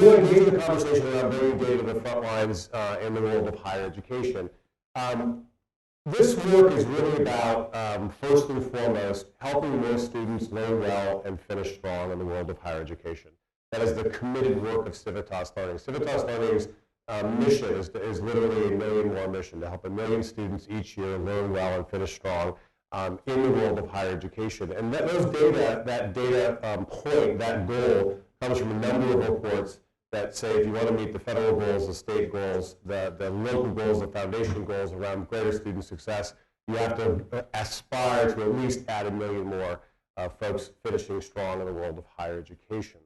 want to engage in the conversation around bringing data to the front lines in the world of higher education. This work is really about, first and foremost, helping more students learn well and finish strong in the world of higher education. That is the committed work of Civitas Learning. Civitas Learning's mission is literally a million more mission, to help 1 million students each year learn well and finish strong in the world of higher education. And that goal comes from a number of reports that say if you want to meet the federal goals, the state goals, the local goals, the foundation goals around greater student success, you have to aspire to at least add 1 million more folks finishing strong in the world of higher education.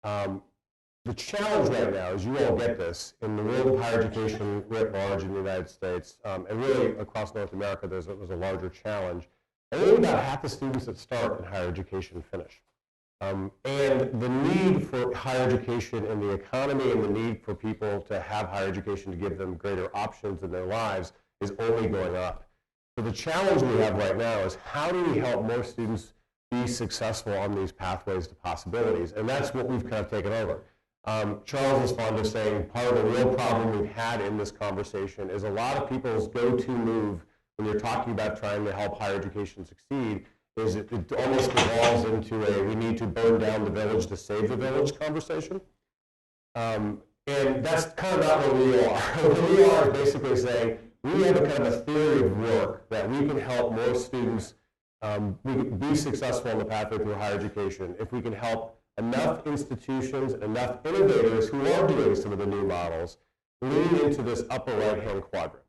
The challenge right now, as you all get this, in the world of higher education writ large in the United States, and really across North America, there's a larger challenge. Only about half the students that start in higher education finish. And the need for higher education in the economy and the need for people to have higher education to give them greater options in their lives is only going up. So the challenge we have right now is how do we help more students be successful on these pathways to possibilities? And that's what we've kind of taken over. Charles is fond of saying part of the real problem we've had in this conversation is a lot of people's go-to move when you're talking about trying to help higher education succeed is it almost evolves into a we need to burn down the village to save the village conversation. And that's kind of not what we are. What we are is basically saying we have a kind of a theory of work that we can help more students be successful on the pathway through higher education if we can help enough institutions, enough innovators who are doing some of the new models lean into this upper right-hand quadrant.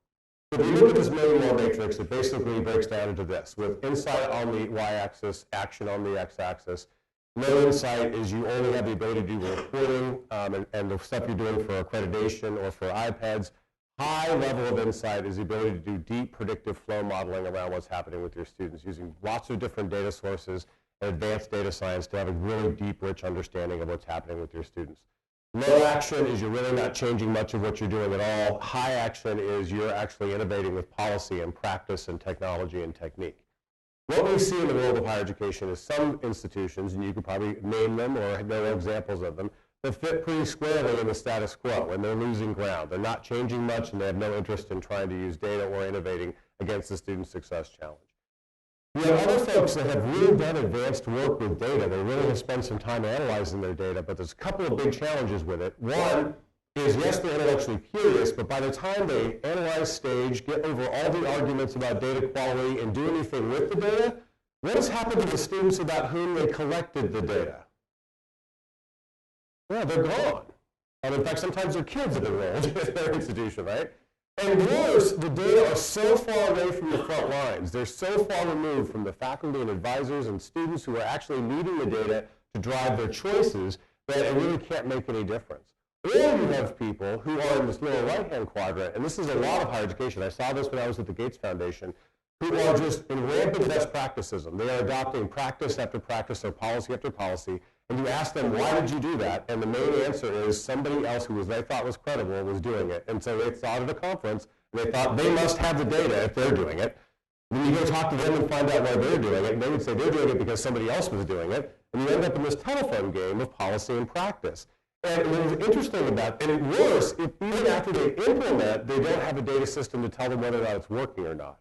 So if you look at this million-more matrix, it basically breaks down into this, with insight on the y-axis, action on the x-axis. No insight is you only have the ability to do reporting and the stuff you're doing for accreditation or for iPads. High level of insight is the ability to do deep predictive flow modeling around what's happening with your students using lots of different data sources and advanced data science to have a really deep, rich understanding of what's happening with your students. Low action is you're really not changing much of what you're doing at all. High action is you're actually innovating with policy and practice and technology and technique. What we see in the world of higher education is some institutions, and you could probably name them or know examples of them, that fit pretty squarely in the status quo, and they're losing ground. They're not changing much, and they have no interest in trying to use data or innovating against the student success challenge. We have other folks that have really done advanced work with data. They really have spent some time analyzing their data, but there's a couple of big challenges with it. One is, yes, they're intellectually curious, but by the time they analyze stage, get over all the arguments about data quality, and do anything with the data, what has happened to the students about whom they collected the data? Yeah, they're gone. In fact, sometimes their kids have enrolled in their institution, right? And worse, the data are so far away from the front lines. They're so far removed from the faculty and advisors and students who are actually needing the data to drive their choices that it really can't make any difference. Or you have people who are in this lower right-hand quadrant, and this is a lot of higher education. I saw this when I was at the Gates Foundation, who are just in rampant best practicism. They are adopting practice after practice or policy after policy. And you ask them, why did you do that? And the main answer is somebody else who they thought was credible was doing it. And so they thought at a conference, and they thought they must have the data if they're doing it. When you go talk to them and find out why they're doing it, and they would say they're doing it because somebody else was doing it. And you end up in this telephone game of policy and practice. And what is interesting about it, and worse, if even after they implement, they don't have a data system to tell them whether or not it's working or not.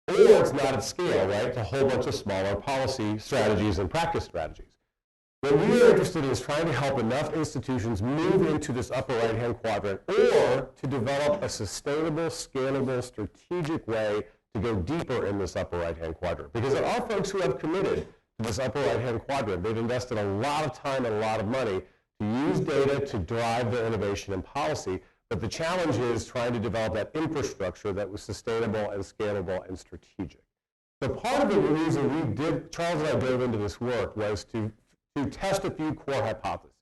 Or it's not at scale, right? It's a whole bunch of smaller policy strategies and practice strategies. What we are interested in is trying to help enough institutions move into this upper right-hand quadrant or to develop a sustainable, scalable, strategic way to go deeper in this upper right-hand quadrant. Because there are folks who have committed to this upper right-hand quadrant. They've invested a lot of time and a lot of money to use data to drive their innovation and policy. But the challenge is trying to develop that infrastructure that was sustainable and scalable and strategic. So part of the reason Charles and I dove into this work was to test a few core hypotheses.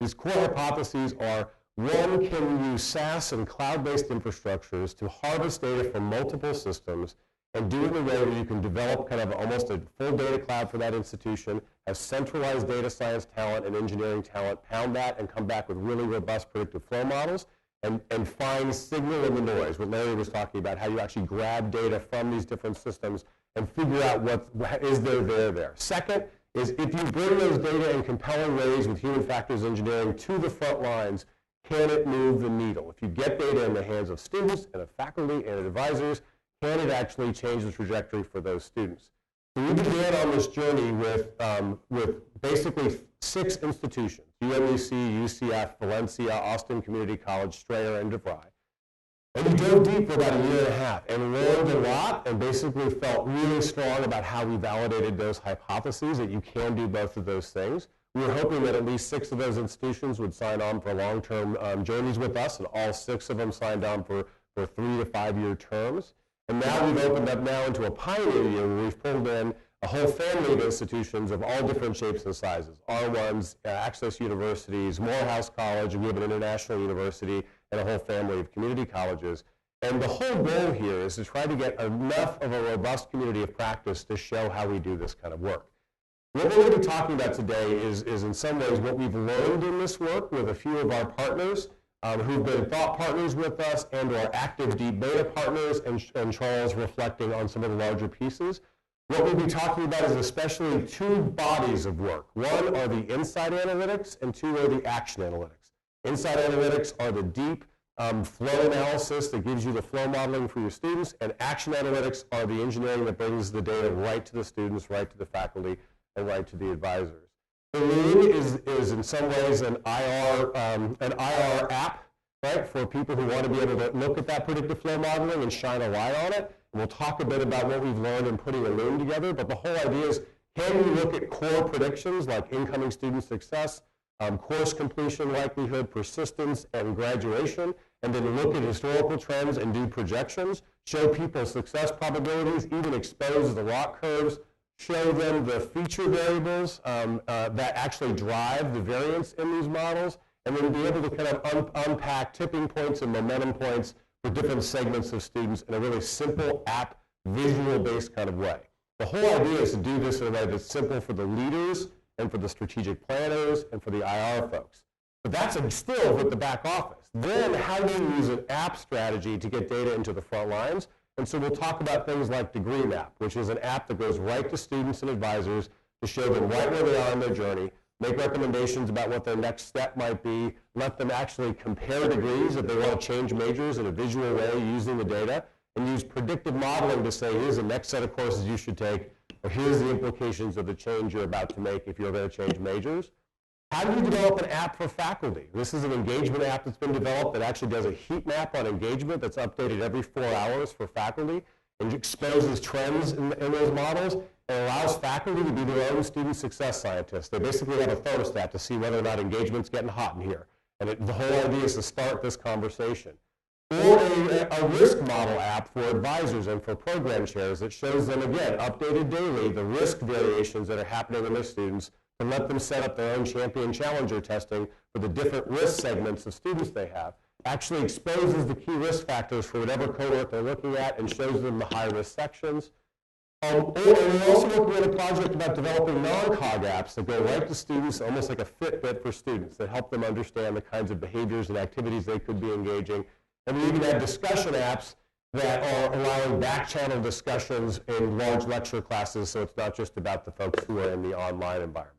These core hypotheses are, one, can you use SaaS and cloud-based infrastructures to harvest data from multiple systems and do it in a way where you can develop kind of almost a full data cloud for that institution, have centralized data science talent and engineering talent, pound that and come back with really robust predictive flow models, and find signal in the noise, what Larry was talking about, how you actually grab data from these different systems and figure out what is there. Second, is if you bring those data in compelling ways with human factors engineering to the front lines, can it move the needle? If you get data in the hands of students and of faculty and advisors, can it actually change the trajectory for those students? So we began on this journey with basically 6 institutions: UMUC, UCF, Valencia, Austin Community College, Strayer, and DeVry. And we dove deep for about a year and a half and learned a lot and basically felt really strong about how we validated those hypotheses that you can do both of those things. We were hoping that at least 6 of those institutions would sign on for long-term journeys with us, and all 6 of them signed on for 3 to 5 year terms. And now we've opened up now into a pioneer year where we've pulled in a whole family of institutions of all different shapes and sizes. R1s, Access Universities, Morehouse College, we have an international university, and a whole family of community colleges. And the whole goal here is to try to get enough of a robust community of practice to show how we do this kind of work. What we're going to be talking about today is in some ways what we've learned in this work with a few of our partners who've been thought partners with us and our active deep beta partners, and Charles reflecting on some of the larger pieces. What we'll be talking about is especially 2 bodies of work. One are the insight analytics, and 2 are the action analytics. Insight analytics are the deep flow analysis that gives you the flow modeling for your students, and action analytics are the engineering that brings the data right to the students, right to the faculty, and right to the advisors. The Lean is in some ways an IR app, right, for people who want to be able to look at that predictive flow modeling and shine a light on it. And we'll talk a bit about what we've learned in putting a Lean together, but the whole idea is, can we look at core predictions like incoming student success, course completion likelihood, persistence, and graduation, and then look at historical trends and do projections, show people success probabilities, even expose the ROC curves, show them the feature variables that actually drive the variance in these models, and then be able to kind of unpack tipping points and momentum points for different segments of students in a really simple app, visual-based kind of way. The whole idea is to do this in a way that's simple for the leaders and for the strategic planners and for the IR folks. But that's still with the back office. Then how do you use an app strategy to get data into the front lines? And so we'll talk about things like Degree Map, which is an app that goes right to students and advisors to show them right where they are in their journey, make recommendations about what their next step might be, let them actually compare degrees if they want to change majors in a visual way using the data, and use predictive modeling to say, here's the next set of courses you should take, or here's the implications of the change you're about to make if you're going to change majors. How do you develop an app for faculty? This is an engagement app that's been developed that actually does a heat map on engagement that's updated every 4 hours for faculty and exposes trends in those models and allows faculty to be their own student success scientists. They basically have a thermostat to see whether or not engagement's getting hot in here. And the whole idea is to start this conversation. Or a risk model app for advisors and for program chairs that shows them, again, updated daily, the risk variations that are happening in their students, and let them set up their own champion challenger testing for the different risk segments of students they have. Actually exposes the key risk factors for whatever cohort they're looking at and shows them the high-risk sections. And we're also working on a project about developing non-COG apps that go right to students, almost like a Fitbit for students, that help them understand the kinds of behaviors and activities they could be engaging. And we even have discussion apps that are allowing back-channel discussions in large lecture classes, so it's not just about the folks who are in the online environment.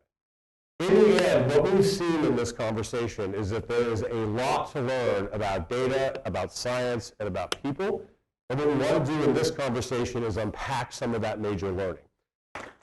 In the end, what we've seen in this conversation is that there is a lot to learn about data, about science, and about people. And what we want to do in this conversation is unpack some of that major learning.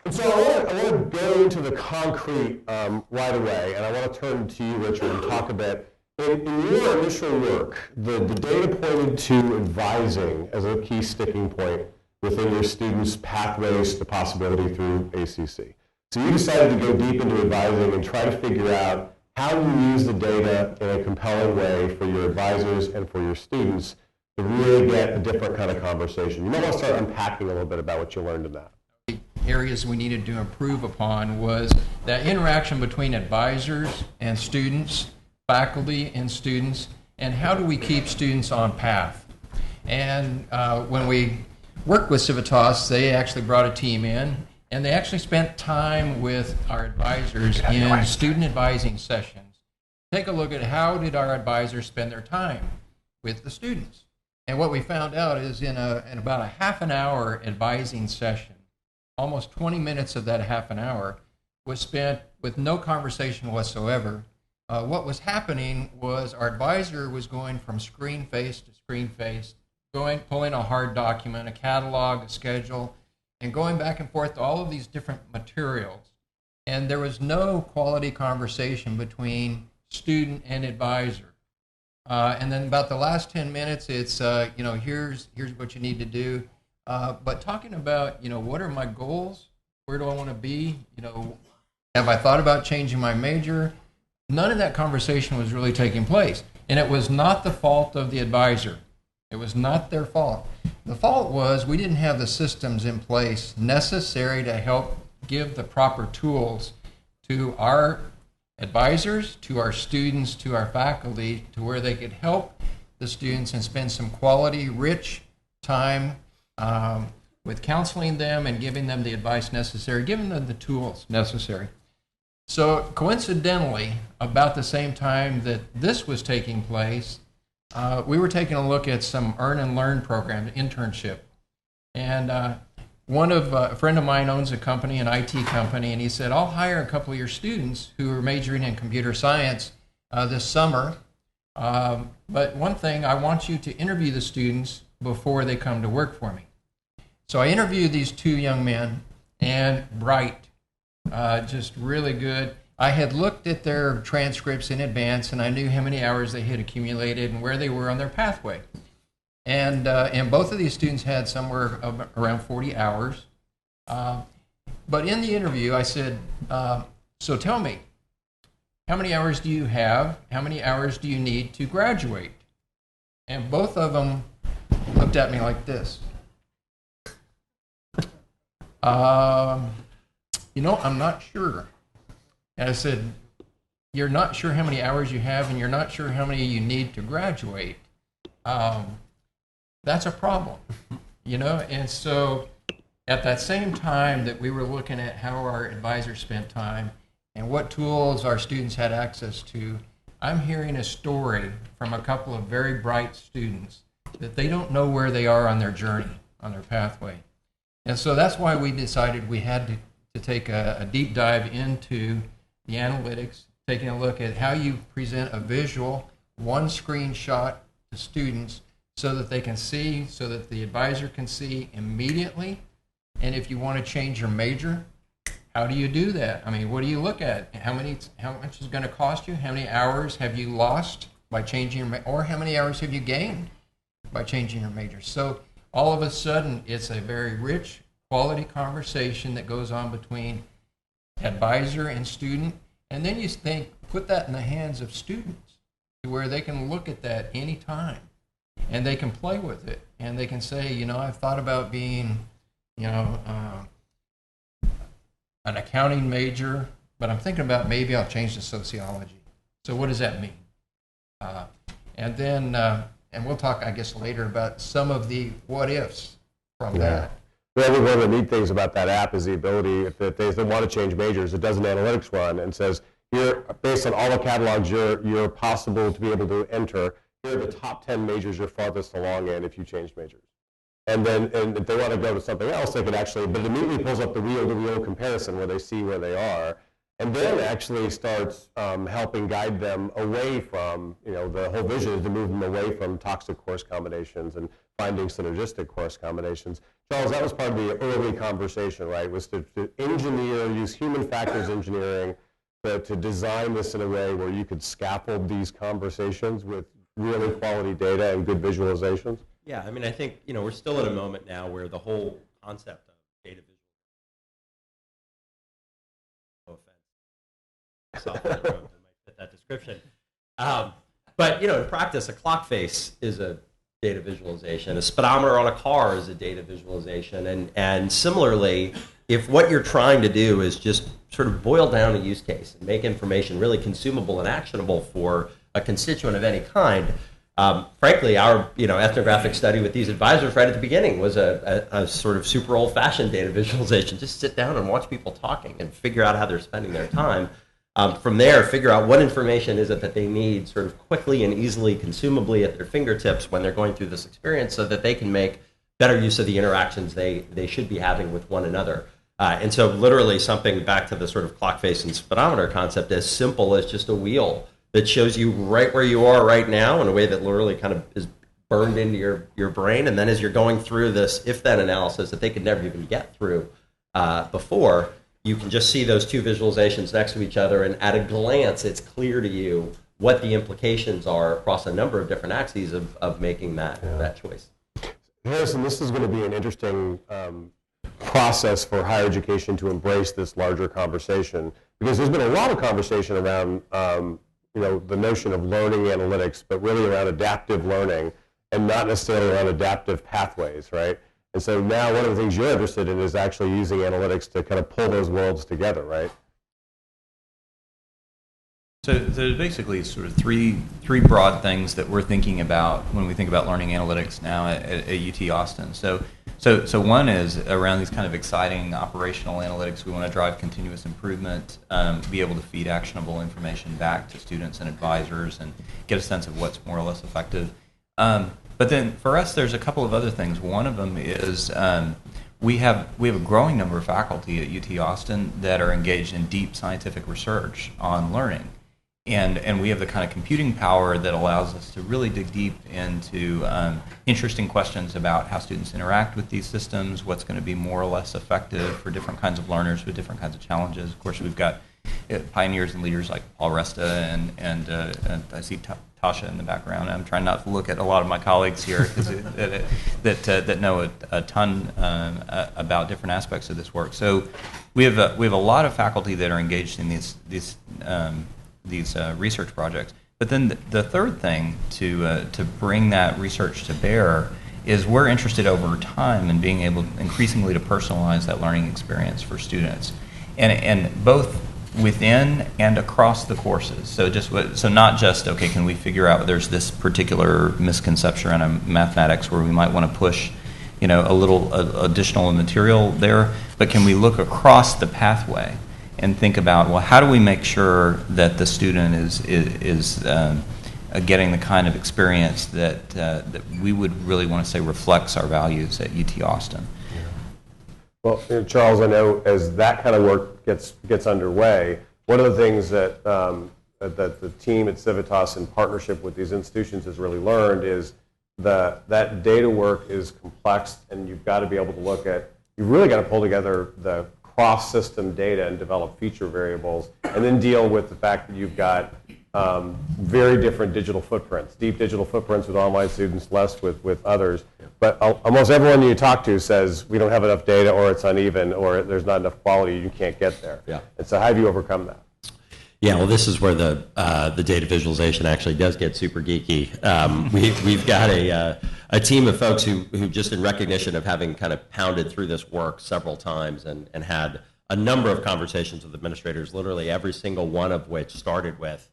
And so I want to go into the concrete right away, and I want to turn to you, Richard, and talk a bit. In your initial work, the data pointed to advising as a key sticking point within your students' pathways to possibility through ACC. So you decided to go deep into advising and try to figure out how you use the data in a compelling way for your advisors and for your students to really get a different kind of conversation. You might want to start unpacking a little bit about what you learned in that. The areas we needed to improve upon was that interaction between advisors and students, faculty and students, and how do we keep students on path. And when we worked with Civitas, they actually brought a team in, and they actually spent time with our advisors in student advising sessions. Take a look at how did our advisors spend their time with the students. And what we found out is in about a half an hour advising session, almost 20 minutes of that half an hour, was spent with no conversation whatsoever. What was happening was our advisor was going from screen face to screen face, pulling a hard document, a catalog, a schedule, and going back and forth to all of these different materials. And there was no quality conversation between student and advisor. And then about the last 10 minutes, it's, here's what you need to do. But talking about, what are my goals? Where do I want to be? Have I thought about changing my major? None of that conversation was really taking place. And it was not the fault of the advisor. It was not their fault. The fault was we didn't have the systems in place necessary to help give the proper tools to our advisors, to our students, to our faculty, to where they could help the students and spend some quality, rich time with counseling them and giving them the advice necessary, giving them the tools necessary. So coincidentally, about the same time that this was taking place, we were taking a look at some earn and learn program, internship. And a friend of mine owns a company, an IT company, and he said, I'll hire a couple of your students who are majoring in computer science this summer. But one thing, I want you to interview the students before they come to work for me. So I interviewed these two young men, and bright, just really good. I had looked at their transcripts in advance, and I knew how many hours they had accumulated and where they were on their pathway. And both of these students had somewhere around 40 hours. But in the interview, I said, so tell me, how many hours do you have? How many hours do you need to graduate? And both of them looked at me like this. I'm not sure. And I said, you're not sure how many hours you have, and you're not sure how many you need to graduate. That's a problem, And so at that same time that we were looking at how our advisors spent time and what tools our students had access to, I'm hearing a story from a couple of very bright students that they don't know where they are on their journey, on their pathway. And so that's why we decided we had to take a deep dive into the analytics, taking a look at how you present a visual, one screenshot to students so that they can see, so that the advisor can see immediately. And if you want to change your major, how do you do that? I mean, what do you look at? How much is going to cost you? How many hours have you lost by changing your major? Or how many hours have you gained by changing your major? So all of a sudden, it's a very rich, quality conversation that goes on between advisor and student. And then you think, put that in the hands of students to where they can look at that anytime and they can play with it. And they can say, I've thought about being, an accounting major, but I'm thinking about maybe I'll change to sociology. So what does that mean? And then, and we'll talk, I guess, later about some of the what ifs from that. Well, one of the neat things about that app is the ability, if they want to change majors, it does an analytics run and says, here, based on all the catalogs you're possible to be able to enter, here are the top 10 majors you're farthest along in if you change majors. And then if they want to go to something else, they could actually, but it immediately pulls up the reel-to-reel comparison where they see where they are, and then actually starts helping guide them away from, the whole vision is to move them away from toxic course combinations and finding synergistic course combinations. Charles, that was part of the early conversation, right, was to engineer, use human factors engineering to design this in a way where you could scaffold these conversations with really quality data and good visualizations? Yeah, I mean, I think, we're still in a moment now where the whole concept of data visualization, no offense, software that might fit that description. But, in practice, a clock face is a data visualization. A speedometer on a car is a data visualization. And similarly, if what you're trying to do is just sort of boil down a use case and make information really consumable and actionable for a constituent of any kind, frankly, our ethnographic study with these advisors right at the beginning was a sort of super old-fashioned data visualization. Just sit down and watch people talking and figure out how they're spending their time. From there, figure out what information is it that they need sort of quickly and easily, consumably at their fingertips when they're going through this experience so that they can make better use of the interactions they should be having with one another. And so literally something back to the sort of clock face and speedometer concept, as simple as just a wheel that shows you right where you are right now in a way that literally kind of is burned into your brain. And then as you're going through this if-then analysis that they could never even get through before, you can just see those two visualizations next to each other, and at a glance, it's clear to you what the implications are across a number of different axes of making that choice. Harrison, this is going to be an interesting process for higher education to embrace this larger conversation, because there's been a lot of conversation around the notion of learning analytics, but really around adaptive learning and not necessarily around adaptive pathways, right? And so now one of the things you're interested in is actually using analytics to kind of pull those worlds together, right? So there's basically sort of three broad things that we're thinking about when we think about learning analytics now at UT Austin. So one is around these kind of exciting operational analytics. We want to drive continuous improvement, be able to feed actionable information back to students and advisors, and get a sense of what's more or less effective. But then for us, there's a couple of other things. One of them is we have a growing number of faculty at UT Austin that are engaged in deep scientific research on learning. And we have the kind of computing power that allows us to really dig deep into interesting questions about how students interact with these systems, what's going to be more or less effective for different kinds of learners with different kinds of challenges. Of course, we've got pioneers and leaders like Paul Resta and I see Tasha in the background. I'm trying not to look at a lot of my colleagues here that know a ton about different aspects of this work. So we have a lot of faculty that are engaged in these research projects. But then the third thing to bring that research to bear is we're interested over time in being able increasingly to personalize that learning experience for students, and both within and across the courses. So not just, okay, can we figure out there's this particular misconception around mathematics where we might want to push a little additional material there, but can we look across the pathway and think about, well, how do we make sure that the student is getting the kind of experience that we would really want to say reflects our values at UT Austin? Well, Charles, I know as that kind of work gets underway, one of the things that the team at Civitas in partnership with these institutions has really learned is that data work is complex, and you've got to be able to you've really got to pull together the cross-system data and develop feature variables, and then deal with the fact that you've got very different digital footprints, deep digital footprints with online students, less with others. But almost everyone you talk to says we don't have enough data, or it's uneven, or there's not enough quality, you can't get there. Yeah. And so how have you overcome that? Yeah, well, this is where the data visualization actually does get super geeky. We've got a team of folks who just in recognition of having kind of pounded through this work several times and had a number of conversations with administrators, literally every single one of which started with,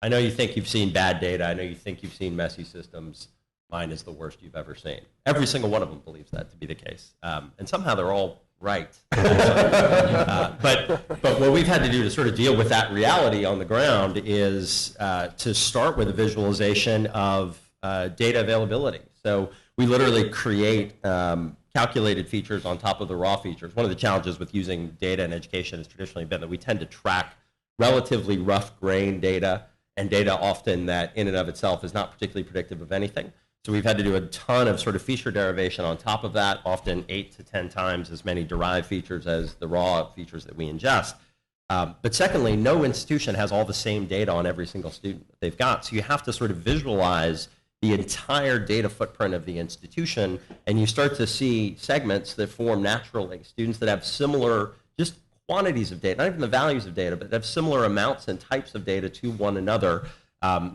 I know you think you've seen bad data, I know you think you've seen messy systems, mine is the worst you've ever seen. Every single one of them believes that to be the case. And somehow they're all right. But what we've had to do to sort of deal with that reality on the ground is to start with a visualization of data availability. So we literally create calculated features on top of the raw features. One of the challenges with using data in education has traditionally been that we tend to track relatively rough-grained data, and data often that in and of itself is not particularly predictive of anything. So we've had to do a ton of sort of feature derivation on top of that, often 8 to 10 times as many derived features as the raw features that we ingest. But secondly, no institution has all the same data on every single student that they've got. So you have to sort of visualize the entire data footprint of the institution, and you start to see segments that form naturally, students that have similar just quantities of data, not even the values of data, but have similar amounts and types of data to one another.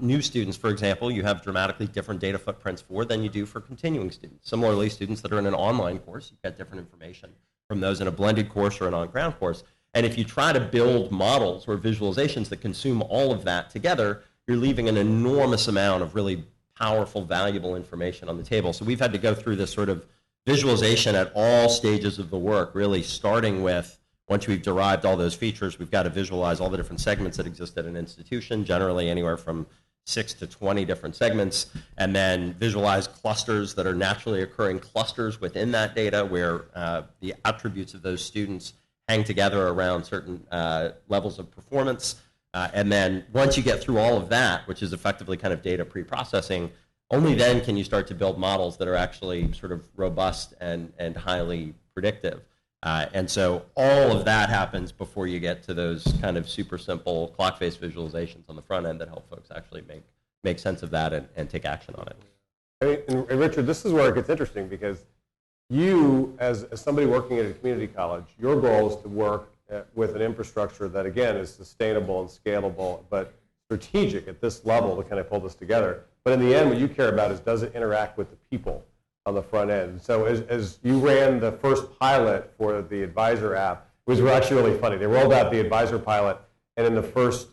New students, for example, you have dramatically different data footprints for than you do for continuing students. Similarly, students that are in an online course, you've got different information from those in a blended course or an on-ground course. And if you try to build models or visualizations that consume all of that together, you're leaving an enormous amount of really powerful, valuable information on the table. So we've had to go through this sort of visualization at all stages of the work, really starting with, once we've derived all those features, we've got to visualize all the different segments that exist at an institution, generally anywhere from 6 to 20 different segments, and then visualize clusters that are naturally occurring clusters within that data where the attributes of those students hang together around certain levels of performance. And then once you get through all of that, which is effectively kind of data pre-processing, only then can you start to build models that are actually sort of robust and highly predictive. And so all of that happens before you get to those kind of super simple clock face visualizations on the front end that help folks actually make sense of that and take action on it. I mean, and Richard, this is where it gets interesting, because you, as somebody working at a community college, your goal is to work with an infrastructure that, again, is sustainable and scalable, but strategic at this level to kind of pull this together. But in the end, what you care about is, does it interact with the people on the front end? So as you ran the first pilot for the Advisor app, it was actually really funny. They rolled out the Advisor pilot, and in the first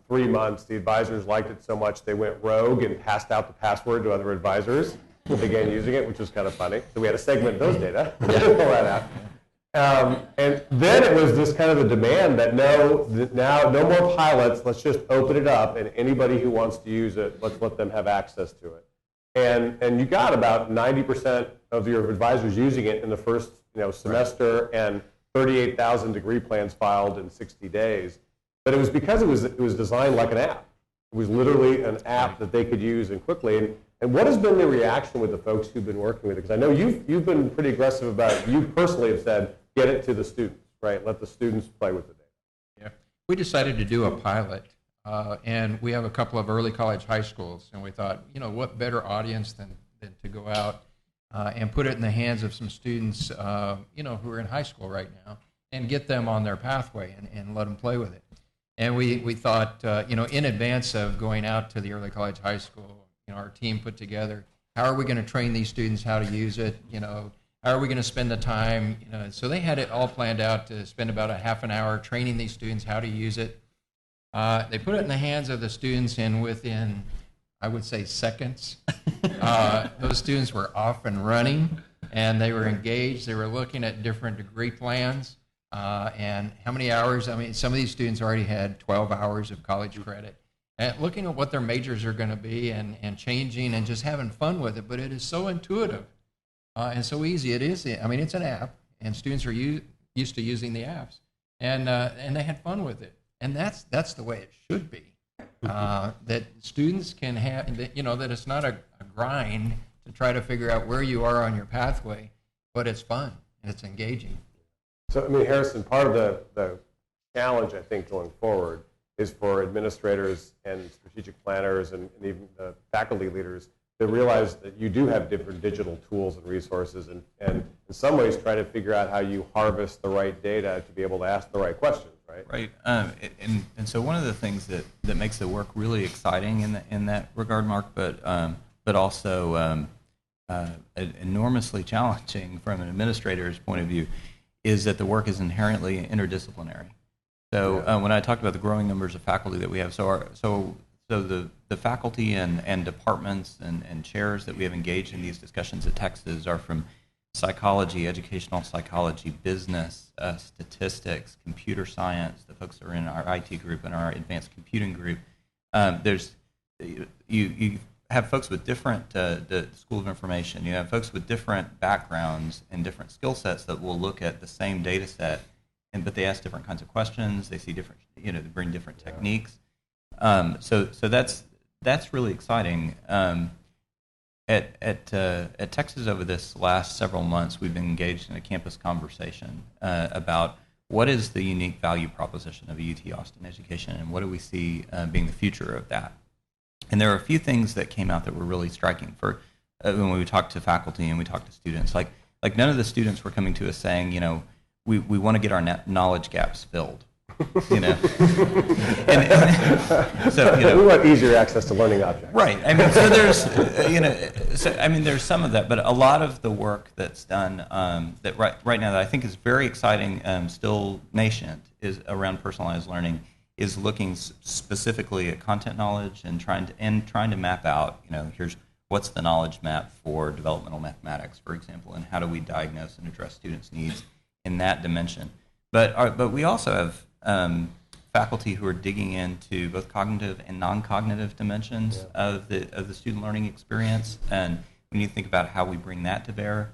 3 months, the advisors liked it so much they went rogue and passed out the password to other advisors who began using it, which was kind of funny. So we had to segment those data, pull that out. And then it was this kind of a demand that no more pilots, let's just open it up, and anybody who wants to use it, let's let them have access to it. And you got about 90% of your advisors using it in the first semester, and 38,000 degree plans filed in 60 days. But it was because it was designed like an app. It was literally an app that they could use and quickly. And what has been the reaction with the folks who've been working with it? Because I know you've been pretty aggressive about it. You personally have said, get it to the students, right? Let the students play with the data. Yeah. We decided to do a pilot, and we have a couple of early college high schools, and we thought, what better audience than to go out and put it in the hands of some students, who are in high school right now, and get them on their pathway and let them play with it. And we thought, in advance of going out to the early college high school, our team put together, how are we going to train these students how to use it? How are we going to spend the time? So they had it all planned out to spend about a half an hour training these students how to use it. They put it in the hands of the students, and within, I would say, seconds, those students were off and running, and they were engaged. They were looking at different degree plans. And how many hours? I mean, some of these students already had 12 hours of college credit. And looking at what their majors are going to be and changing and just having fun with it. But it is so intuitive and so easy. It is. I mean, it's an app, and students are used to using the apps. And they had fun with it. And that's the way it should be. That students can have, that it's not a grind to try to figure out where you are on your pathway, but it's fun and it's engaging. So, I mean, Harrison, part of the challenge, I think, going forward is for administrators and strategic planners and even faculty leaders to realize that you do have different digital tools and resources, and in some ways try to figure out how you harvest the right data to be able to ask the right questions, right? Right. And so one of the things that makes the work really exciting in that regard, Mark, but also enormously challenging from an administrator's point of view, is that the work is inherently interdisciplinary. So when I talked about the growing numbers of faculty that we have, so the faculty and departments and chairs that we have engaged in these discussions at Texas are from psychology, educational psychology, business, statistics, computer science. The folks that are in our IT group and our advanced computing group. You have folks with different the School of Information. You have folks with different backgrounds and different skill sets that will look at the same data set, but they ask different kinds of questions. They see different, they bring different techniques. So that's really exciting. At Texas over this last several months, we've been engaged in a campus conversation about what is the unique value proposition of a UT Austin education, and what do we see being the future of that. And there are a few things that came out that were really striking. For when we talked to faculty and we talked to students, like none of the students were coming to us saying, we want to get our knowledge gaps filled. And so we want easier access to learning objects. Right. I mean, so there's there's some of that, but a lot of the work that's done that right now that I think is very exciting, still nascent, is around personalized learning. Is looking specifically at content knowledge and trying to map out, here's what's the knowledge map for developmental mathematics, for example, and how do we diagnose and address students' needs in that dimension. But we also have faculty who are digging into both cognitive and non-cognitive dimensions of the student learning experience, and we need to think about how we bring that to bear.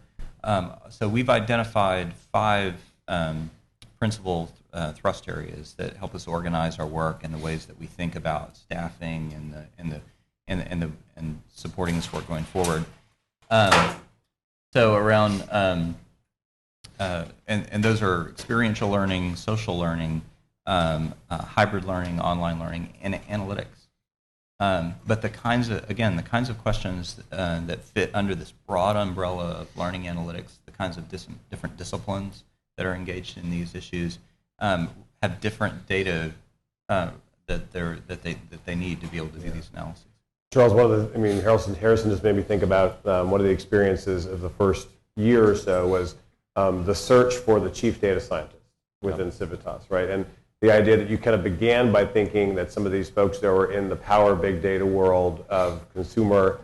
So we've identified 5 principal thrust areas that help us organize our work and the ways that we think about staffing and supporting this work going forward. So around and those are experiential learning, social learning, hybrid learning, online learning, and analytics. But the kinds of questions that fit under this broad umbrella of learning analytics, the kinds of different disciplines that are engaged in these issues, have different data that they need to be able to do these analyses. Charles, Harrison just made me think about one of the experiences of the first year or so was the search for the chief data scientist within Civitas, right? And the idea that you kind of began by thinking that some of these folks that were in the power big data world of consumer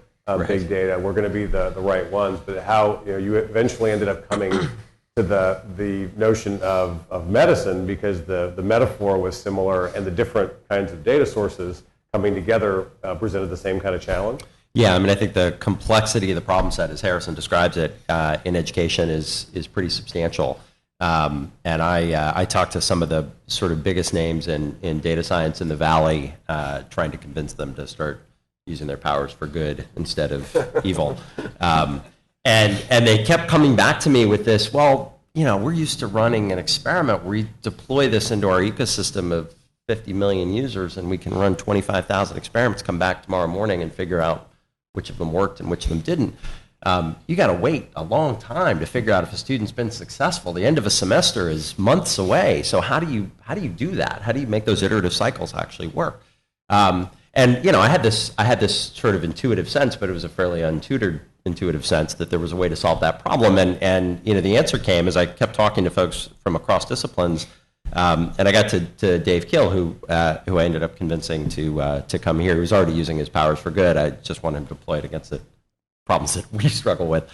big data were going to be the right ones, but how you eventually ended up coming to the notion of medicine because the metaphor was similar and the different kinds of data sources coming together presented the same kind of challenge. Yeah, I think the complexity of the problem set, as Harrison describes it, in education is pretty substantial. And I talked to some of the sort of biggest names in data science in the Valley, trying to convince them to start using their powers for good instead of evil. And they kept coming back to me with this, well, we're used to running an experiment where we deploy this into our ecosystem of 50 million users and we can run 25,000 experiments, come back tomorrow morning and figure out which of them worked and which of them didn't. You got to wait a long time to figure out if a student's been successful. The end of a semester is months away. So how do you do that? How do you make those iterative cycles actually work? And I had this sort of intuitive sense, but it was a fairly untutored intuitive sense that there was a way to solve that problem. And the answer came as I kept talking to folks from across disciplines. And I got to Dave Kill, who I ended up convincing to come here. He was already using his powers for good. I just wanted him to deploy it against the problems that we struggle with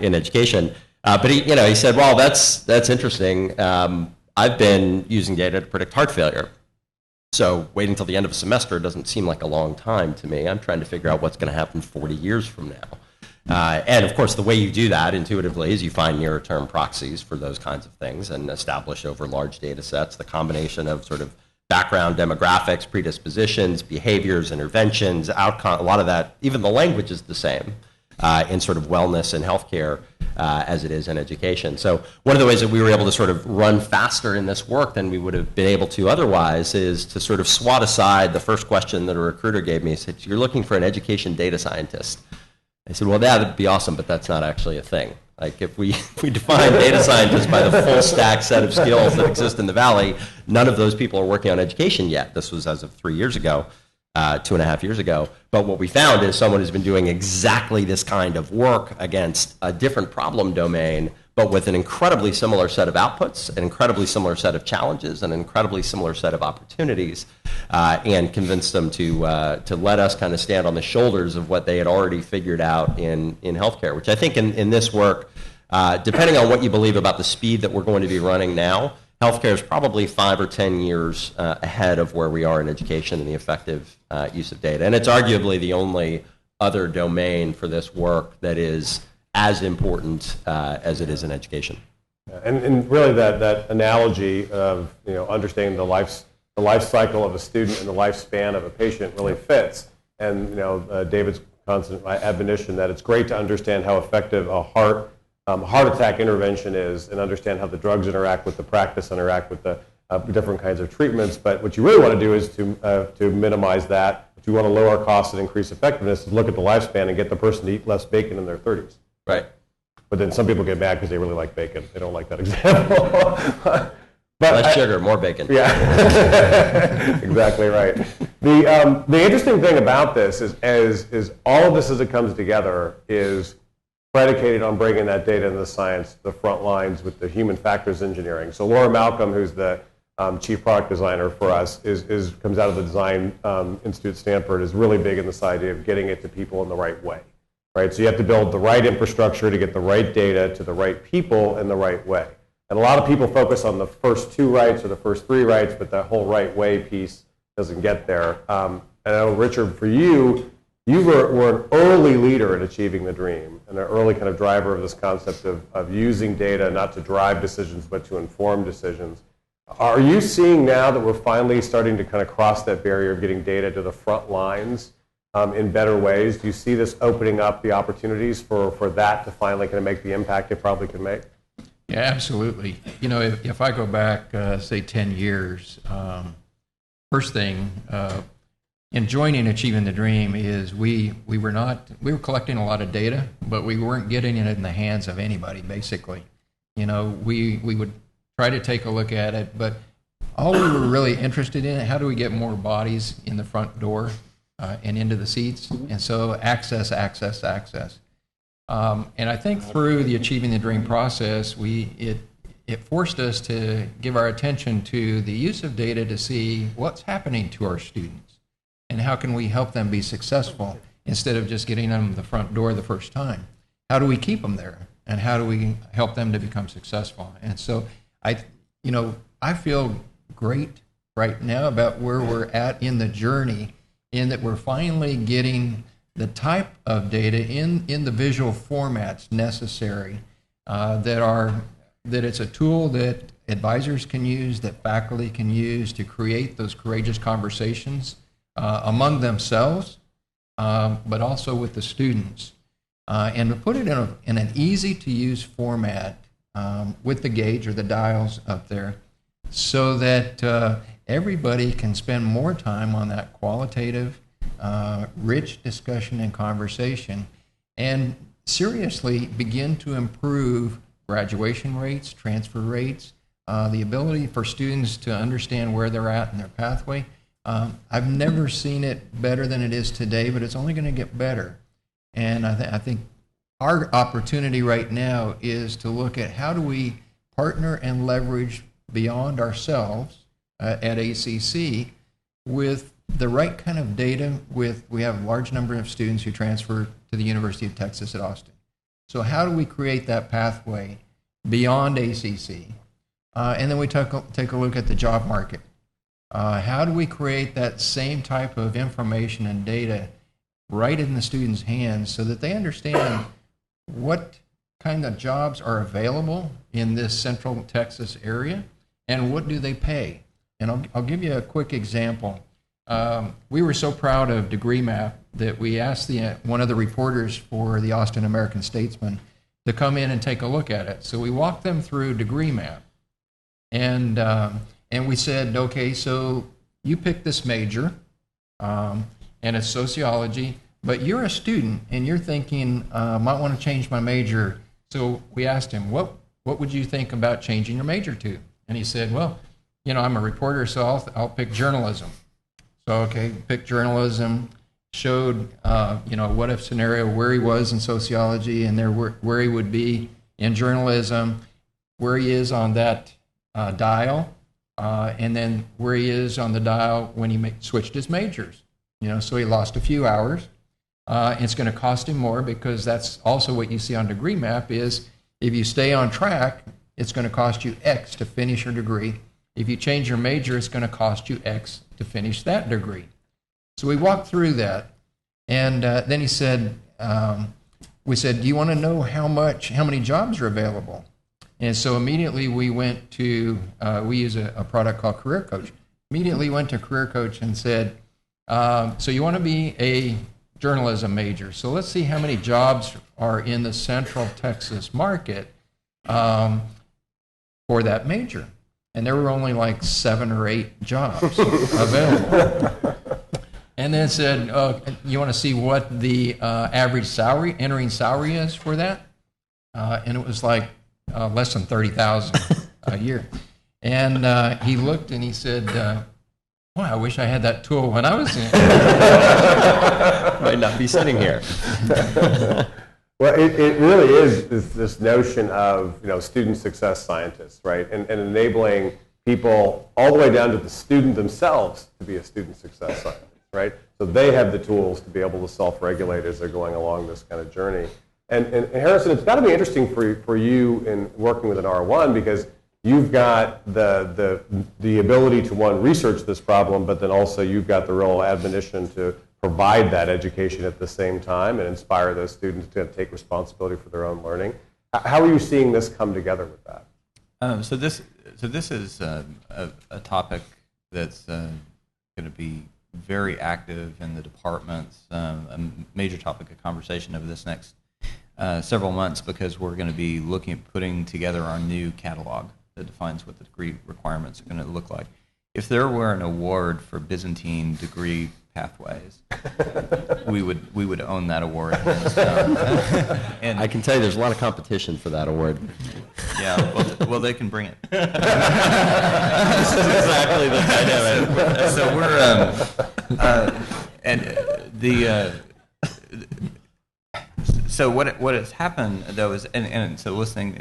in education. But he said, well, that's interesting. I've been using data to predict heart failure. So waiting until the end of a semester doesn't seem like a long time to me. I'm trying to figure out what's going to happen 40 years from now. And of course, the way you do that intuitively is you find nearer term proxies for those kinds of things and establish over large data sets the combination of sort of background demographics, predispositions, behaviors, interventions, outcome. A lot of that, even the language is the same in sort of wellness and healthcare as it is in education. So one of the ways that we were able to sort of run faster in this work than we would have been able to otherwise is to sort of swat aside the first question that a recruiter gave me. He said, you're looking for an education data scientist. I said, well, that'd be awesome, but that's not actually a thing. Like if we define data scientists by the full stack set of skills that exist in the Valley, none of those people are working on education yet. This was as of 3 years ago, 2.5 years ago. But what we found is someone who's been doing exactly this kind of work against a different problem domain, but with an incredibly similar set of outputs, an incredibly similar set of challenges, an incredibly similar set of opportunities, and convinced them to let us kind of stand on the shoulders of what they had already figured out in healthcare, which I think in this work, depending on what you believe about the speed that we're going to be running now, healthcare is probably 5 or 10 years ahead of where we are in education and the effective use of data. And it's arguably the only other domain for this work that is as important as it is in education. And really that analogy of understanding the life cycle of a student and the lifespan of a patient really fits. And David's constant admonition that it's great to understand how effective a heart attack intervention is and understand how the drugs interact with the practice, interact with the different kinds of treatments. But what you really want to do is to minimize that. If you want to lower costs and increase effectiveness, is look at the lifespan and get the person to eat less bacon in their 30s. Right. But then some people get mad because they really like bacon. They don't like that example. But less sugar, more bacon. Yeah, exactly right. The interesting thing about this is all of this as it comes together is predicated on bringing that data into the science, the front lines with the human factors engineering. So Laura Malcolm, who's the chief product designer for us, comes out of the Design Institute at Stanford, is really big in this idea of getting it to people in the right way. Right? So you have to build the right infrastructure to get the right data to the right people in the right way. And a lot of people focus on the first 2 rights or the first 3 rights, but that whole right way piece doesn't get there. And I know, Richard, for you, you were an early leader in achieving the dream and an early kind of driver of this concept of using data not to drive decisions but to inform decisions. Are you seeing now that we're finally starting to kind of cross that barrier of getting data to the front lines in better ways? Do you see this opening up the opportunities for that to finally kind of make the impact it probably could make? Yeah, absolutely. You know, if I go back, say, 10 years, first thing, in joining Achieving the Dream is we were collecting a lot of data, but we weren't getting it in the hands of anybody, basically. You know, we would try to take a look at it, but all we were really interested in, how do we get more bodies in the front door and into the seats? And so access. And I think through the Achieving the Dream process, it forced us to give our attention to the use of data to see what's happening to our students and how can we help them be successful instead of just getting them the front door the first time. How do we keep them there, and how do we help them to become successful? And so I feel great right now about where we're at in the journey, in that we're finally getting the type of data in the visual formats necessary, that it's a tool that advisors can use, that faculty can use to create those courageous conversations among themselves, but also with the students, and to put it in an easy-to-use format with the gauge or the dials up there, so that everybody can spend more time on that qualitative, rich discussion and conversation, and seriously begin to improve graduation rates, transfer rates, the ability for students to understand where they're at in their pathway. I've never seen it better than it is today, but it's only going to get better. And I think our opportunity right now is to look at how do we partner and leverage beyond ourselves at ACC with the right kind of data. We have a large number of students who transfer to the University of Texas at Austin. So how do we create that pathway beyond ACC? And then we take a look at the job market. How do we create that same type of information and data right in the students' hands so that they understand what kind of jobs are available in this central Texas area and what do they pay? And I'll give you a quick example. We were so proud of Degree Map that we asked one of the reporters for the Austin American-Statesman to come in and take a look at it. So we walked them through Degree Map, and we said, okay, so you pick this major, and it's sociology, but you're a student and you're thinking, might want to change my major. So we asked him, what would you think about changing your major to? And he said, well, you know, I'm a reporter, so I'll pick journalism. So, okay, pick journalism, showed, what if scenario where he was in sociology and where he would be in journalism, where he is on that dial, and then where he is on the dial when he switched his majors. You know, so he lost a few hours. It's going to cost him more because that's also what you see on Degree Map is if you stay on track, it's going to cost you X to finish your degree. If you change your major, it's going to cost you X to finish that degree. So we walked through that, and then he said, we said, do you want to know how many jobs are available? And so immediately we went to, we use a product called Career Coach. Immediately went to Career Coach and said, so you want to be a journalism major. So let's see how many jobs are in the Central Texas market for that major. And there were only like 7 or 8 jobs available. And then said, you want to see what the average salary, entering salary is for that? And it was like less than $30,000 a year. And he looked and he said, well, I wish I had that tool when I was in. Might not be sitting here. Well, it really is this notion of student success scientists, right, and enabling people all the way down to the student themselves to be a student success scientist, right? So they have the tools to be able to self-regulate as they're going along this kind of journey. And Harrison, it's got to be interesting for you in working with an R1 because you've got the ability to research this problem, but then also you've got the real admonition to provide that education at the same time and inspire those students to take responsibility for their own learning. How are you seeing this come together with that? So this is a topic that's going to be very active in the departments, a major topic of conversation over this next several months, because we're going to be looking at putting together our new catalog that defines what the degree requirements are going to look like. If there were an award for Byzantine degree pathways, we would own that award. And I can tell you there's a lot of competition for that award. yeah, well, they can bring it. This is exactly the dynamic. So so what has happened though is, and so listening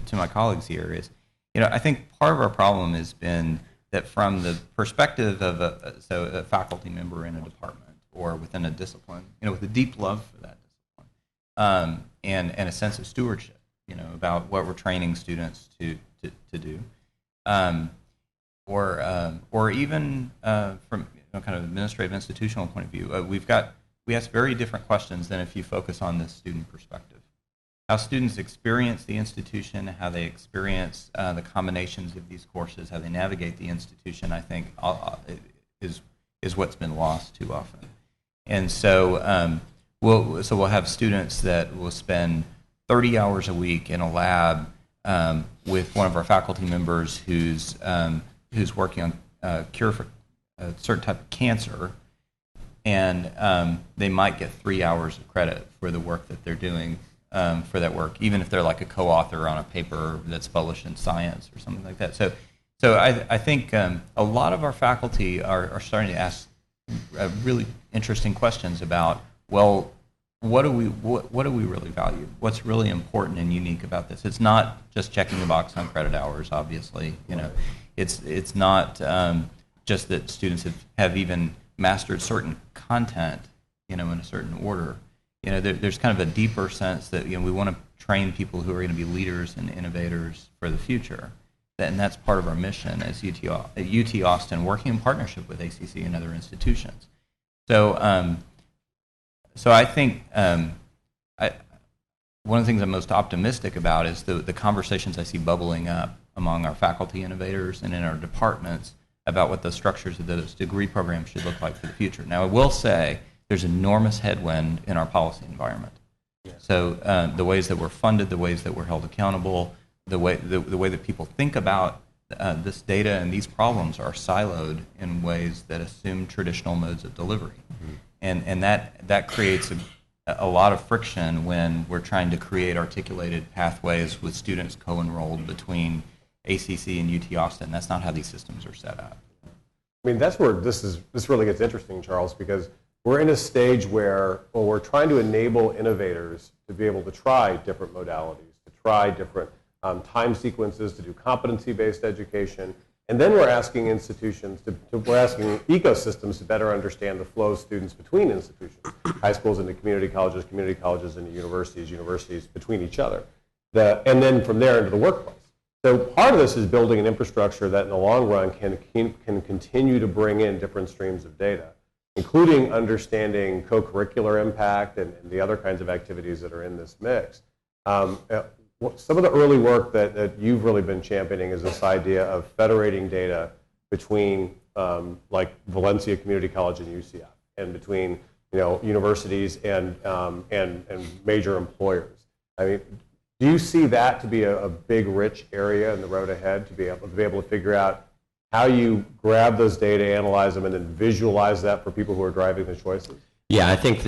to my colleagues here is, I think part of our problem has been that from the perspective of a faculty member in a department or within a discipline, with a deep love for that discipline, and a sense of stewardship, about what we're training students to do, or even from kind of administrative institutional point of view, we ask very different questions than if you focus on the student perspective. How students experience the institution, how they experience the combinations of these courses, how they navigate the institution, I think is what's been lost too often. And so we'll have students that will spend 30 hours a week in a lab with one of our faculty members who's working on a cure for a certain type of cancer, and they might get 3 hours of credit for the work that they're doing for that work, even if they're like a co-author on a paper that's published in Science or something like that. So I think a lot of our faculty are starting to ask really interesting questions about, well, what do we really value? What's really important and unique about this? It's not just checking the box on credit hours, obviously. It's not just that students have even mastered certain content, in a certain order. There's kind of a deeper sense that we want to train people who are going to be leaders and innovators for the future, and that's part of our mission as UT Austin, working in partnership with ACC and other institutions. So I think one of the things I'm most optimistic about is the conversations I see bubbling up among our faculty innovators and in our departments about what the structures of those degree programs should look like for the future. Now, I will say there's enormous headwind in our policy environment. Yeah. So the ways that we're funded, the ways that we're held accountable, the way that people think about this data and these problems are siloed in ways that assume traditional modes of delivery. Mm-hmm. And that creates a lot of friction when we're trying to create articulated pathways with students co-enrolled between ACC and UT Austin. That's not how these systems are set up. I mean, that's where this really gets interesting, Charles, because we're in a stage where we're trying to enable innovators to be able to try different modalities, to try different time sequences, to do competency-based education, and then we're asking institutions, we're asking ecosystems to better understand the flow of students between institutions, high schools into community colleges into universities between each other, and then from there into the workplace. So part of this is building an infrastructure that in the long run can continue to bring in different streams of data, including understanding co-curricular impact and the other kinds of activities that are in this mix. Some of the early work that you've really been championing is this idea of federating data between like Valencia Community College and UCF, and between universities and major employers. I mean, do you see that to be a big, rich area in the road ahead, to be able to figure out how you grab those data, analyze them, and then visualize that for people who are driving the choices? Yeah, I think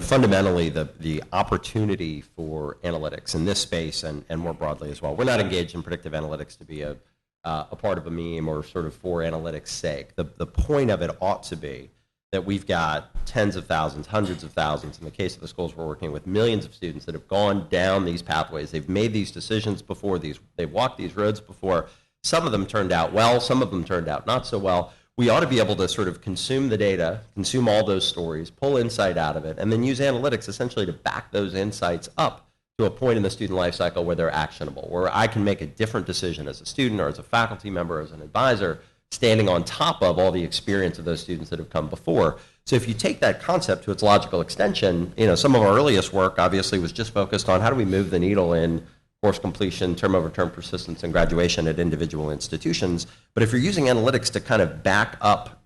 fundamentally the opportunity for analytics in this space and more broadly as well. We're not engaged in predictive analytics to be a part of a meme or sort of for analytics' sake. The point of it ought to be that we've got tens of thousands, hundreds of thousands, in the case of the schools we're working with, millions of students that have gone down these pathways. They've made these decisions before, they've walked these roads before. Some of them turned out well, some of them turned out not so well. We ought to be able to sort of consume the data, consume all those stories, pull insight out of it, and then use analytics essentially to back those insights up to a point in the student life cycle where they're actionable, where I can make a different decision as a student or as a faculty member, as an advisor, standing on top of all the experience of those students that have come before. So if you take that concept to its logical extension, some of our earliest work obviously was just focused on how do we move the needle in course completion, term over term persistence, and graduation at individual institutions. But if you're using analytics to kind of back up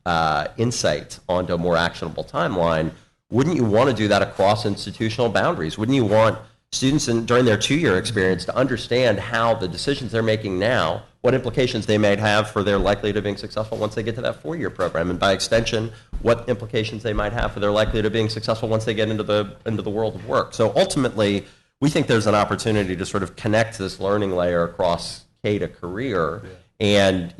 insight onto a more actionable timeline, wouldn't you want to do that across institutional boundaries? Wouldn't you want students during their 2-year experience to understand how the decisions they're making now, what implications they might have for their likelihood of being successful once they get to that 4-year program, and by extension, what implications they might have for their likelihood of being successful once they get into the world of work. So ultimately, we think there's an opportunity to sort of connect this learning layer across K to career. Yeah. And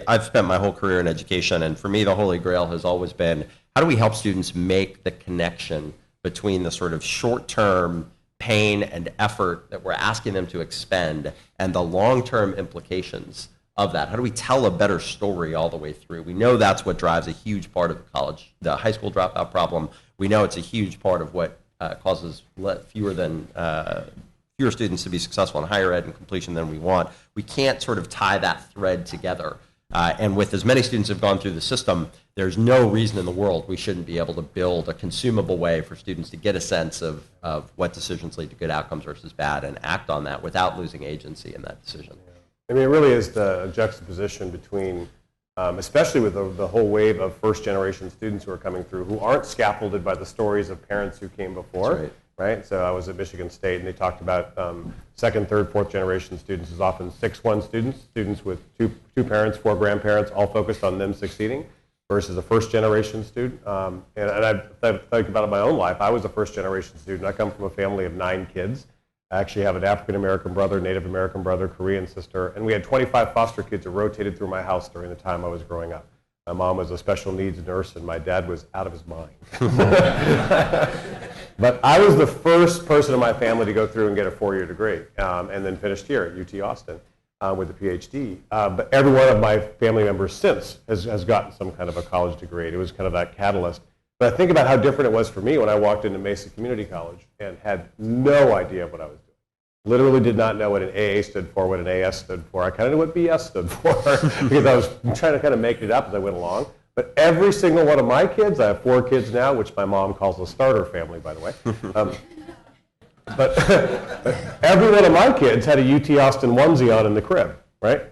I've spent my whole career in education, and for me, the holy grail has always been how do we help students make the connection between the sort of short-term pain and effort that we're asking them to expend and the long-term implications of that? How do we tell a better story all the way through? We know that's what drives a huge part of the high school dropout problem. We know it's a huge part of what causes fewer students to be successful in higher ed and completion than we want. We can't sort of tie that thread together. And with as many students have gone through the system, there's no reason in the world we shouldn't be able to build a consumable way for students to get a sense of what decisions lead to good outcomes versus bad and act on that without losing agency in that decision. I mean, it really is the juxtaposition between, especially with the whole wave of first-generation students who are coming through who aren't scaffolded by the stories of parents who came before. That's right? So I was at Michigan State, and they talked about second, third, fourth-generation students as often 6-1 students with two parents, 4 grandparents, all focused on them succeeding, versus a first-generation student. And I think about it in my own life. I was a first-generation student. I come from a family of 9 kids. I actually have an African-American brother, Native American brother, Korean sister, and we had 25 foster kids that rotated through my house during the time I was growing up. My mom was a special needs nurse, and my dad was out of his mind. But I was the first person in my family to go through and get a 4-year degree, and then finished here at UT Austin with a PhD. But every one of my family members since has gotten some kind of a college degree. It was kind of that catalyst. But I think about how different it was for me when I walked into Mesa Community College and had no idea what I was doing. Literally did not know what an AA stood for, what an AS stood for. I kind of knew what BS stood for because I was trying to kind of make it up as I went along. But every single one of my kids, I have 4 kids now, which my mom calls a starter family, by the way. But every one of my kids had a UT Austin onesie on in the crib, right?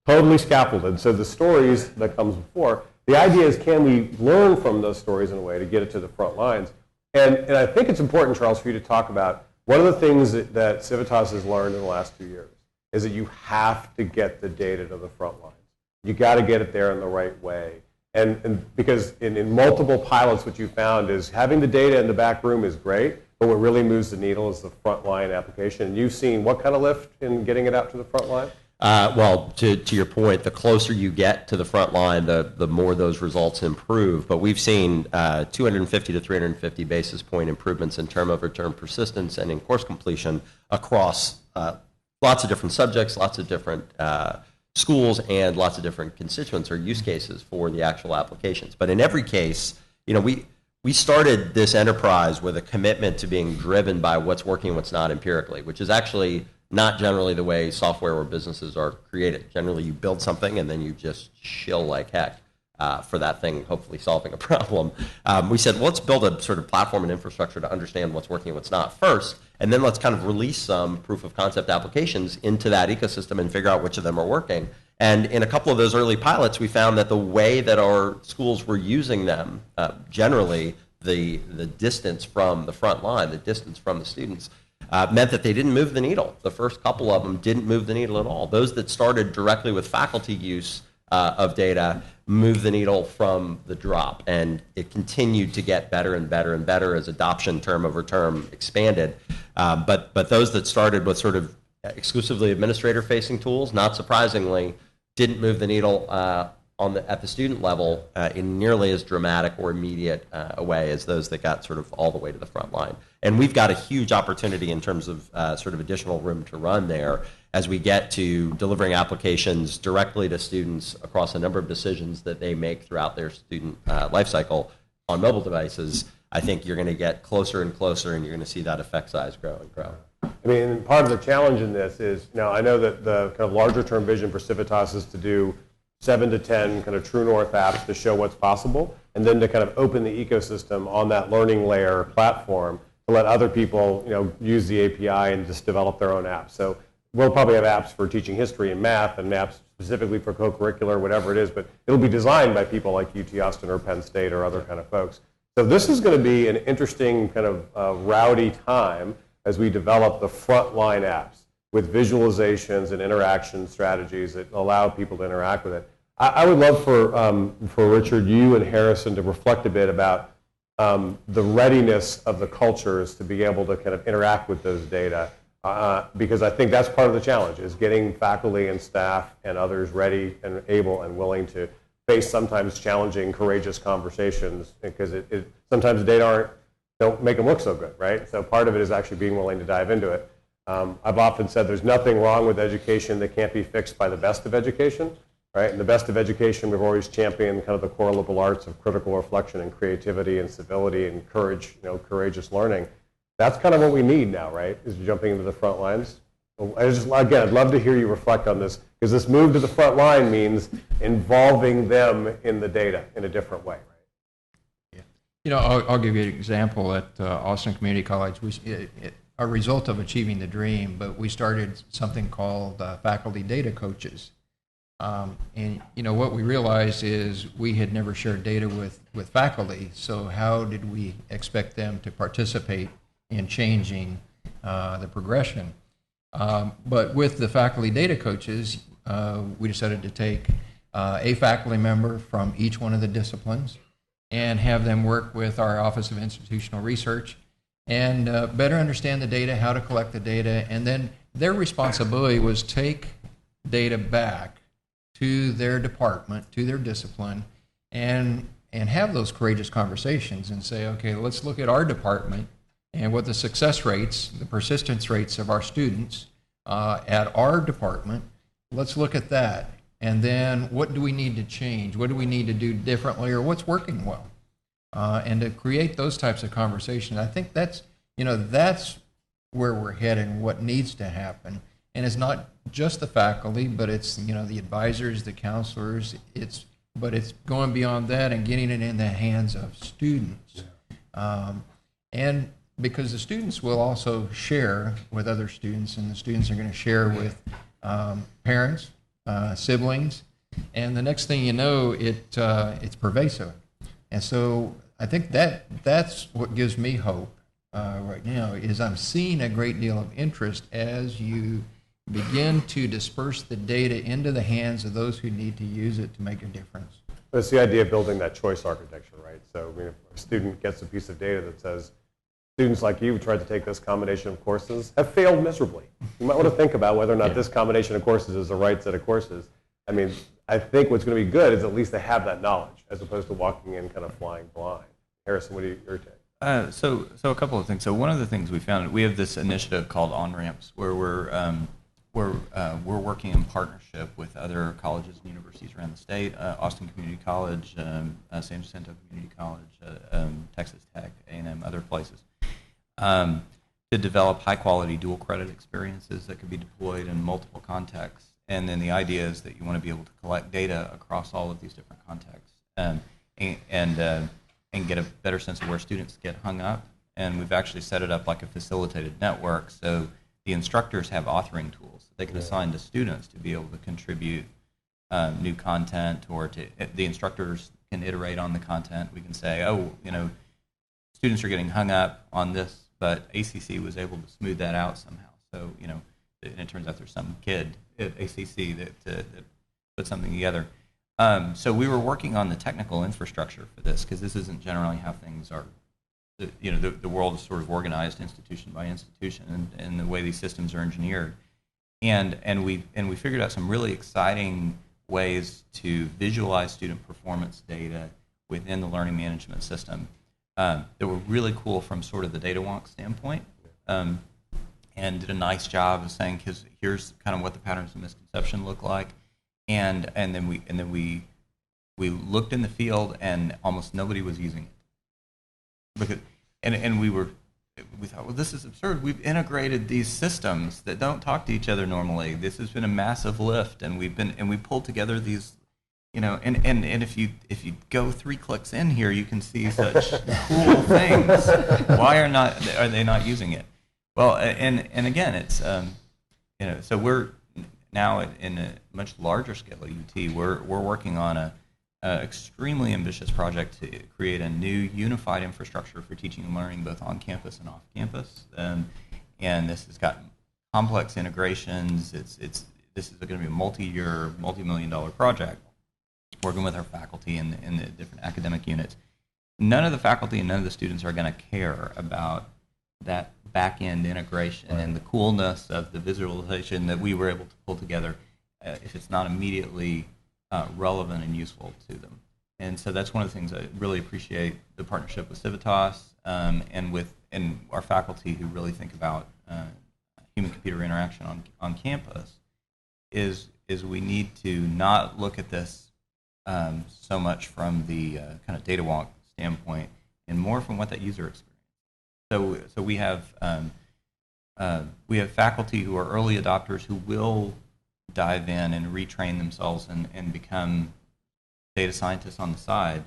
Totally scaffolded. So the stories that comes before, the idea is, can we learn from those stories in a way to get it to the front lines? And I think it's important, Charles, for you to talk about one of the things that Civitas has learned in the last 2 years is that you have to get the data to the front lines. You got to get it there in the right way. And because in multiple pilots, what you found is having the data in the back room is great, but what really moves the needle is the frontline application. And you've seen what kind of lift in getting it out to the front line? Well, to your point, the closer you get to the front line, the more those results improve. But we've seen 250 to 350 basis point improvements in term over term persistence and in course completion across lots of different subjects, lots of different schools, and lots of different constituents or use cases for the actual applications. But in every case, we started this enterprise with a commitment to being driven by what's working and what's not empirically, which is actually not generally the way software or businesses are created. Generally, you build something and then you just shill like heck for that thing, hopefully solving a problem. We said, well, let's build a sort of platform and infrastructure to understand what's working and what's not first, and then let's kind of release some proof of concept applications into that ecosystem and figure out which of them are working. And in a couple of those early pilots, we found that the way that our schools were using them, generally the distance from the front line, the distance from the students, meant that they didn't move the needle. The first couple of them didn't move the needle at all. Those that started directly with faculty use of data moved the needle from the drop, and it continued to get better and better and better as adoption term over term expanded. But those that started with sort of exclusively administrator-facing tools, not surprisingly, didn't move the needle at the student level in nearly as dramatic or immediate a way as those that got sort of all the way to the front line. And we've got a huge opportunity in terms of sort of additional room to run there as we get to delivering applications directly to students across a number of decisions that they make throughout their student life cycle on mobile devices. I think you're going to get closer and closer, and you're going to see that effect size grow and grow. I mean, part of the challenge in this is, now I know that the kind of larger term vision for Civitas is to do 7 to 10 kind of true north apps to show what's possible, and then to kind of open the ecosystem on that learning layer platform to let other people, use the API and just develop their own apps. So we'll probably have apps for teaching history and math, and apps specifically for co-curricular, whatever it is, but it'll be designed by people like UT Austin or Penn State or other kind of folks. So this is going to be an interesting kind of rowdy time as we develop the frontline apps with visualizations and interaction strategies that allow people to interact with it. I would love for Richard, you and Harrison to reflect a bit about the readiness of the cultures to be able to kind of interact with those data, because I think that's part of the challenge, is getting faculty and staff and others ready and able and willing to face sometimes challenging, courageous conversations, because sometimes the data don't make them look so good, right? So part of it is actually being willing to dive into it. I've often said there's nothing wrong with education that can't be fixed by the best of education, right? And the best of education, we've always championed kind of the core liberal arts of critical reflection and creativity and civility and courage, courageous learning. That's kind of what we need now, right? Is jumping into the front lines. I'd love to hear you reflect on this, because this move to the front line means involving them in the data in a different way, right? I'll give you an example. At Austin Community College, a result of achieving the dream, but we started something called faculty data coaches. And what we realized is we had never shared data with faculty, so how did we expect them to participate in changing the progression? But with the faculty data coaches, we decided to take a faculty member from each one of the disciplines and have them work with our Office of Institutional Research and better understand the data, how to collect the data, and then their responsibility was take data back to their department, to their discipline, and have those courageous conversations and say, okay, let's look at our department and what the success rates, the persistence rates of our students at our department. Let's look at that. And then what do we need to change? What do we need to do differently, or what's working well? And to create those types of conversations, I think that's where we're headed, what needs to happen. And it's not just the faculty, but it's the advisors, the counselors. But it's going beyond that and getting it in the hands of students. And because the students will also share with other students, and the students are going to share with parents, siblings, and the next thing you know, it's pervasive. And so I think that's what gives me hope right now, is I'm seeing a great deal of interest as you begin to disperse the data into the hands of those who need to use it to make a difference. It's the idea of building that choice architecture, right? So if a student gets a piece of data that says, students like you who tried to take this combination of courses have failed miserably. You might want to think about whether or not this combination of courses is the right set of courses. I think what's going to be good is at least to have that knowledge, as opposed to walking in kind of flying blind. Harrison, what do your take? So a couple of things. So one of the things we found, we have this initiative called On-Ramps, where we're working in partnership with other colleges and universities around the state, Austin Community College, San Jacinto Community College, Texas Tech, A&M, other places, to develop high-quality dual-credit experiences that could be deployed in multiple contexts. And then the idea is that you want to be able to collect data across all of these different contexts and get a better sense of where students get hung up. And we've actually set it up like a facilitated network, so the instructors have authoring tools that they can assign to students to be able to contribute new content, or the instructors can iterate on the content. We can say, students are getting hung up on this, but ACC was able to smooth that out somehow. So, and it turns out there's some kid at ACC that put something together. So we were working on the technical infrastructure for this, because this isn't generally how things are. The world is sort of organized institution by institution, and the way these systems are engineered. And we figured out some really exciting ways to visualize student performance data within the learning management system that were really cool from sort of the data wonk standpoint, and did a nice job of saying, here's kind of what the patterns of misconception look like, and then we looked in the field, and almost nobody was using it. We thought, well, this is absurd. We've integrated these systems that don't talk to each other normally. This has been a massive lift, and we pulled together these And if you go 3 clicks in here, you can see such cool things. Why are they not using it? Well, and again, it's so we're now in a much larger scale at UT. We're working on a extremely ambitious project to create a new unified infrastructure for teaching and learning both on campus and off campus. And this has got complex integrations. This is going to be a multi-year, multi-million-dollar project, working with our faculty in the different academic units. None of the faculty and none of the students are going to care about that back-end integration and the coolness of the visualization that we were able to pull together if it's not immediately relevant and useful to them. And so that's one of the things I really appreciate the partnership with Civitas and our faculty who really think about human-computer interaction on campus is we need to not look at this so much from the kind of data walk standpoint and more from what that user experience. So we have faculty who are early adopters who will dive in and retrain themselves and become data scientists on the side.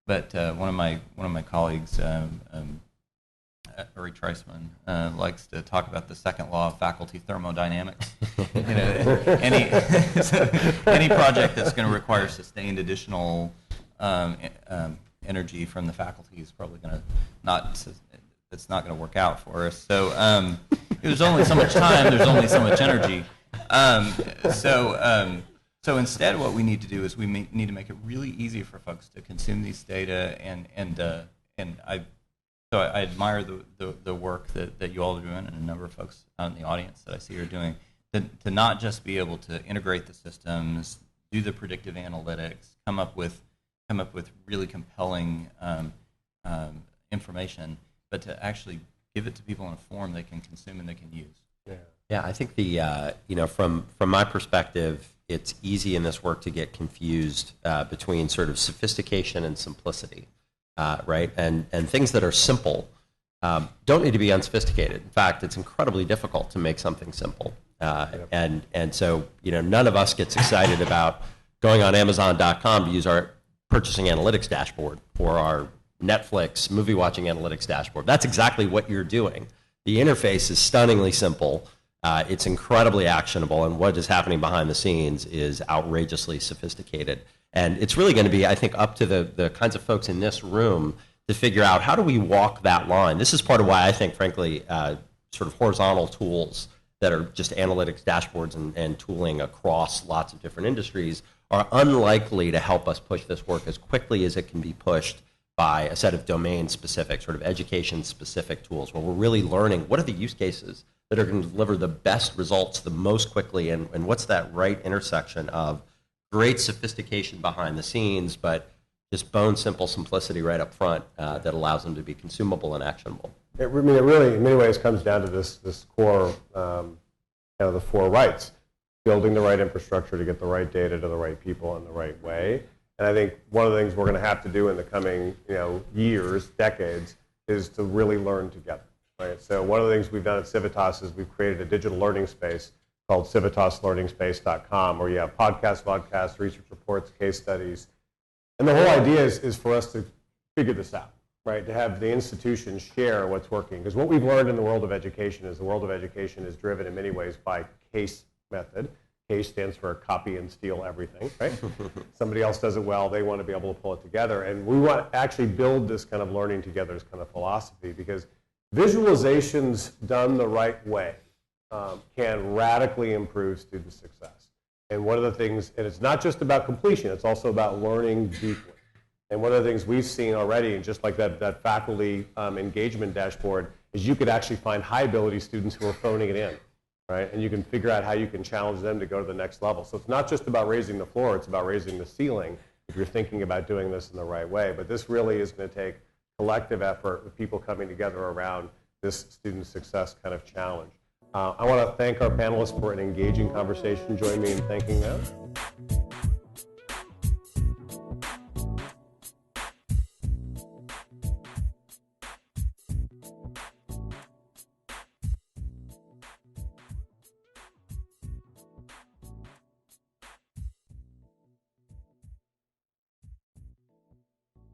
But one of my colleagues, Uri Treisman, likes to talk about the second law of faculty thermodynamics. Any project that's going to require sustained additional energy from the faculty is probably going to it's not going to work out for us. So there's only so much time. There's only so much energy. So instead, what we need to do is we need to make it really easy for folks to consume these data, and I admire the work that you all are doing, and a number of folks out in the audience that I see are doing, to not just be able to integrate the systems, do the predictive analytics, come up with really compelling information, but to actually give it to people in a form they can consume and they can use. Yeah, I think from my perspective, it's easy in this work to get confused between sort of sophistication and simplicity, right? And things that are simple don't need to be unsophisticated. In fact, it's incredibly difficult to make something simple. And so none of us gets excited about going on Amazon.com to use our purchasing analytics dashboard or our Netflix movie watching analytics dashboard. That's exactly what you're doing. The interface is stunningly simple. It's incredibly actionable, and what is happening behind the scenes is outrageously sophisticated. And it's really going to be, I think, up to the kinds of folks in this room to figure out how do we walk that line. This is part of why I think, frankly, sort of horizontal tools that are just analytics dashboards and tooling across lots of different industries are unlikely to help us push this work as quickly as it can be pushed by a set of domain-specific, sort of education-specific tools where we're really learning what are the use cases that are going to deliver the best results the most quickly, and what's that right intersection of great sophistication behind the scenes, but just bone-simple simplicity right up front that allows them to be consumable and actionable. It really, in many ways, comes down to this core, the 4 rights: building the right infrastructure to get the right data to the right people in the right way. And I think one of the things we're going to have to do in the coming years, decades, is to really learn together. Right? So one of the things we've done at Civitas is we've created a digital learning space called civitaslearningspace.com, where you have podcasts, vodcasts, research reports, case studies. And the whole idea is for us to figure this out, right? To have the institutions share what's working. Because what we've learned in the world of education is the world of education is driven in many ways by case method. CASE stands for copy and steal everything, right? Somebody else does it well, they want to be able to pull it together. And we want to actually build this kind of learning together as kind of philosophy, because visualizations done the right way can radically improve student success. And one of the things, and it's not just about completion, it's also about learning deeply. And one of the things we've seen already, and just like that faculty engagement dashboard, is you could actually find high ability students who are phoning it in. Right? And you can figure out how you can challenge them to go to the next level. So it's not just about raising the floor, it's about raising the ceiling if you're thinking about doing this in the right way. But this really is going to take collective effort with people coming together around this student success kind of challenge. I want to thank our panelists for an engaging conversation. Join me in thanking them.